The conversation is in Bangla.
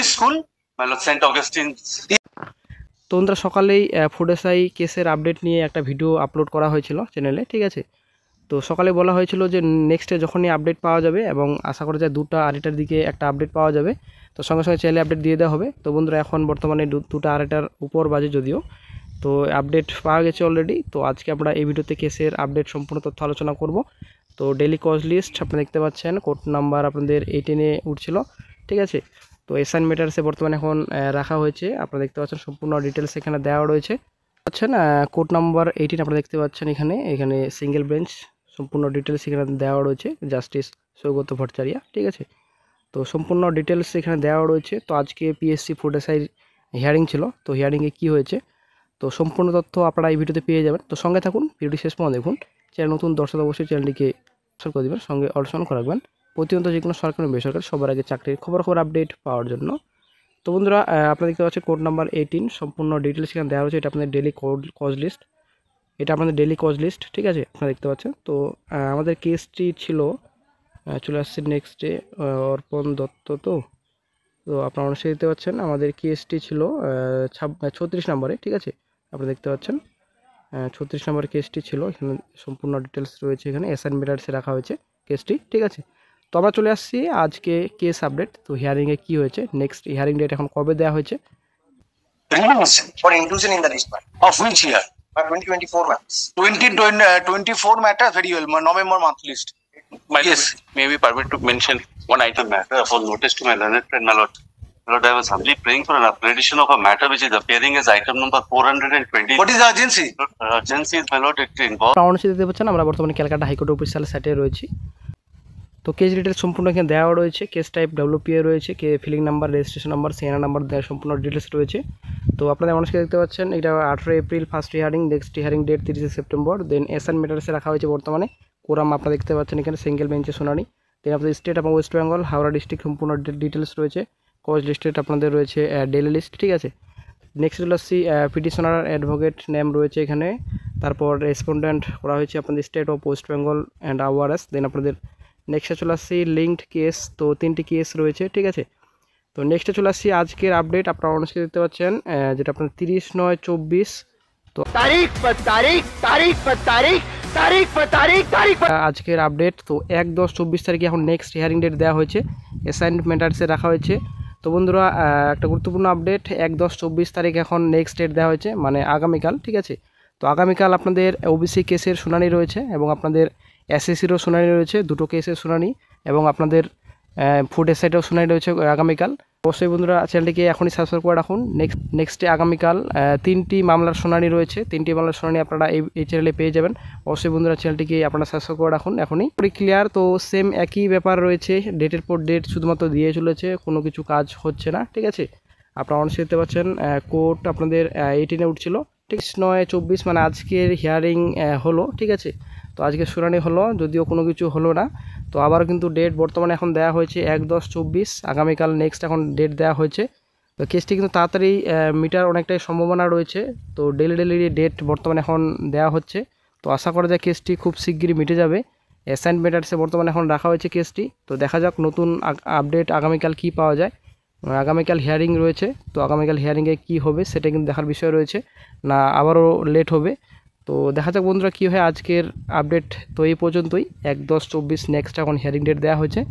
Which school? My lord, St. Augustine. তো বন্ধুরা সকালেই ফুড এসআই কেসের আপডেট নিয়ে একটা ভিডিও আপলোড করা হয়েছিল চ্যানেলে, ঠিক আছে। তো সকালে বলা হয়েছিল যে নেক্সটে যখনই আপডেট পাওয়া যাবে এবং আশা করা যায় 2টা 2:30টার দিকে একটা আপডেট পাওয়া যাবে, তো সঙ্গে সঙ্গে চ্যানেলে আপডেট দিয়ে দেওয়া হবে। তো বন্ধুরা এখন বর্তমানে 2টা 2:30টার উপর বাজে যদিও, তো আপডেট পাওয়া গেছে অলরেডি। তো আজকে আমরা এই ভিডিওতে কেসের আপডেট সম্পূর্ণ তথ্য আলোচনা করব। তো ডেইলি কজ লিস্ট আপনারা দেখতে পাচ্ছেন, কোড নাম্বার আপনাদের 18-এ উঠছিল, ঠিক আছে। তো এসআইন ম্যাটার্সে বর্তমানে এখন রাখা হয়েছে, আপনারা দেখতে পাচ্ছেন সম্পূর্ণ ডিটেলস এখানে দেওয়া রয়েছে। পাচ্ছেন কোড নাম্বার 18 আপনারা দেখতে পাচ্ছেন এখানে সিঙ্গেল বেঞ্চ সম্পূর্ণ ডিটেলস এখানে দেওয়া রয়েছে, জাস্টিস সৌগত ভট্টাচার্য, ঠিক আছে। তো সম্পূর্ণ ডিটেলস এখানে দেওয়া রয়েছে। তো আজকে পিএসসি ফুড এসআই হিয়ারিং ছিল, তো হিয়ারিংয়ে কী হয়েছে তো সম্পূর্ণ তথ্য আপনারা এই ভিডিওতে পেয়ে যাবেন। তো সঙ্গে থাকুন, ভিডিওটি শেষ পর্যন্ত দেখুন। চ্যানেল নতুন দর্শক অবশ্যই চ্যানেলটিকে সাবস্ক্রাইব করে দেবেন, সঙ্গে অল করে রাখবেন প্রতিনিয়ত যে কোনো সরকারি বেসরকারি সবার আগে চাকরির খবর আপডেট পাওয়ার জন্য। তো বন্ধুরা আপনারা দেখতে পাচ্ছেন কোড নাম্বার 18 সম্পূর্ণ ডিটেলস এখানে দেওয়া হয়েছে। এটা আপনাদের ডেইলি কজ লিস্ট, এটা আপনাদের ডেইলি কজ লিস্ট, ঠিক আছে, আপনারা দেখতে পাচ্ছেন। তো আমাদের কেসটি ছিল, চলে আসছে নেক্সটে, অর্পণ দত্ত। তো তো আপনারা অবশ্যই দেখতে পাচ্ছেন আমাদের কেসটি ছিল 36 নম্বরে, ঠিক আছে, আপনারা দেখতে পাচ্ছেন 36 নম্বর কেসটি ছিল। এখানে সম্পূর্ণ ডিটেলস রয়েছে, এখানে এসআইন ম্যাটার্সে রাখা হয়েছে কেসটি, ঠিক আছে। তো আমরা চলে আসছি আজকে কেস আপডেট। তো হিয়ারিংয়ে কী হয়েছে, নেক্সট হিয়ারিং ডেট এখন কবে দেওয়া হয়েছে। For inclusion in the list, man. Of which year? 2024 matters. 2024 matter very well. November month list. Yes, maybe permit to mention one item matter for notice to my learned friend, my lord. My lord, I was humbly praying for an upgradation of a matter which is appearing as item number 420. What is the urgency? Urgency is, my lord, it involves. অবশ্যই দেখতে পাচ্ছেন আমরা বর্তমানে ক্যালকাটা হাইকোর্ট অফিসিয়াল সাইটে রয়েছি। তো কেস ডিটেলস সম্পূর্ণ এখানে দেওয়া রয়েছে, কেস টাইপ ডব্লিউপিএ রয়েছে, filing number, registration number, CNR number দেওয়া সম্পূর্ণ ডিটেলস রয়েছে। তো আপনাদের মানুষকে দেখতে পাচ্ছেন এটা 18 April first hearing, next hearing date 30 September. Then assigned ম্যাটার্সে রাখা হয়েছে বর্তমানে কোরাম, আপনারা দেখতে পাচ্ছেন এখানে সিঙ্গেল বেঞ্চে শুনানি। দেন আপনাদের স্টেট এবং ওয়েস্ট বেঙ্গল, হাওড়া ডিস্ট্রিক্ট সম্পূর্ণ ডিটেলস রয়েছে। কজ লিস্টেড আপনাদের রয়েছে ডেইলি লিস্ট, ঠিক আছে। নেক্সট হলো পিটিশনার অ্যাডভোকেট নেম রয়েছে এখানে, তারপর রেসপন্ডেন্ট করা হয়েছে আপনাদের state of West Bengal and others. Then আপনাদের নেক্সটে চলে আসছি লিঙ্কড কেস, তো 3টি কেস রয়েছে, ঠিক আছে। তো নেক্সটে চলে আসছি আজকের আপডেট, আপনারা অনেকে দেখতে পাচ্ছেন যেটা আপনার 30/9/24। তো আজকের আপডেট তো 1/10/24 তারিখে এখন নেক্সট হিয়ারিং ডেট দেওয়া হয়েছে, অ্যাসাইন্ড ম্যাটার্সে রাখা হয়েছে। তো বন্ধুরা একটা গুরুত্বপূর্ণ আপডেট, 1/10/24 তারিখ এখন নেক্সট ডেট দেওয়া হয়েছে, মানে আগামীকাল, ঠিক আছে। তো আগামীকাল আপনাদের ওবিসি কেসের শুনানি রয়েছে এবং আপনাদের এসএসসিরও শুনানি রয়েছে, 2টো কেসের শুনানি, এবং আপনাদের ফুড এসআইটাও শুনানি রয়েছে আগামীকাল। অবশ্যই বন্ধুরা চ্যানেলটিকে এখনই সাবস্ক্রাইব করে রাখুন। নেক্সটে আগামীকাল 3টি মামলার শুনানি রয়েছে, 3টি মামলার শুনানি আপনারা এই চ্যানেলে পেয়ে যাবেন। অবশ্যই বন্ধুরা চ্যানেলটিকে আপনারা সাবস্ক্রাইব করে রাখুন এখনই। ক্লিয়ার, তো সেম একই ব্যাপার রয়েছে, ডেটের পর ডেট শুধুমাত্র দিয়ে চলেছে, কোনো কিছু কাজ হচ্ছে না, ঠিক আছে। আপনারা অনেক দেখতে পাচ্ছেন কোর্ট আপনাদের 18-এ উঠছিল, ঠিক 9/24 মানে আজকের হিয়ারিং হলো, ঠিক আছে। তো আজকে শুনানি হলো, যদিও কোনো কিছু হলো না। তো আবার কিন্তু ডেট বর্তমানে এখন দেওয়া হয়েছে 1/10/24, আগামীকাল নেক্সট এখন ডেট দেওয়া হয়েছে। তো কেসটি কিন্তু তাড়াতাড়ি মিটার অনেকটাই সম্ভাবনা রয়েছে। তো ডেলি ডেট বর্তমানে এখন দেওয়া হচ্ছে, তো আশা করা যায় কেসটি খুব শিগগিরই মিটে যাবে। অ্যাসাইন ম্যাটার্সে বর্তমানে এখন রাখা হয়েছে কেসটি। তো দেখা যাক নতুন আপডেট আগামীকাল কি পাওয়া যায়। আগামীকাল হিয়ারিং রয়েছে, তো আগামীকাল হিয়ারিংয়ে কী হবে সেটা কিন্তু দেখার বিষয় রয়েছে, না আবারও লেট হবে। তো দেখা যাক বন্ধুরা কী হয়। আজকের আপডেট তো এই পর্যন্তই, 1/10/24 নেক্সট এখন হিয়ারিং ডেট দেওয়া হয়েছে।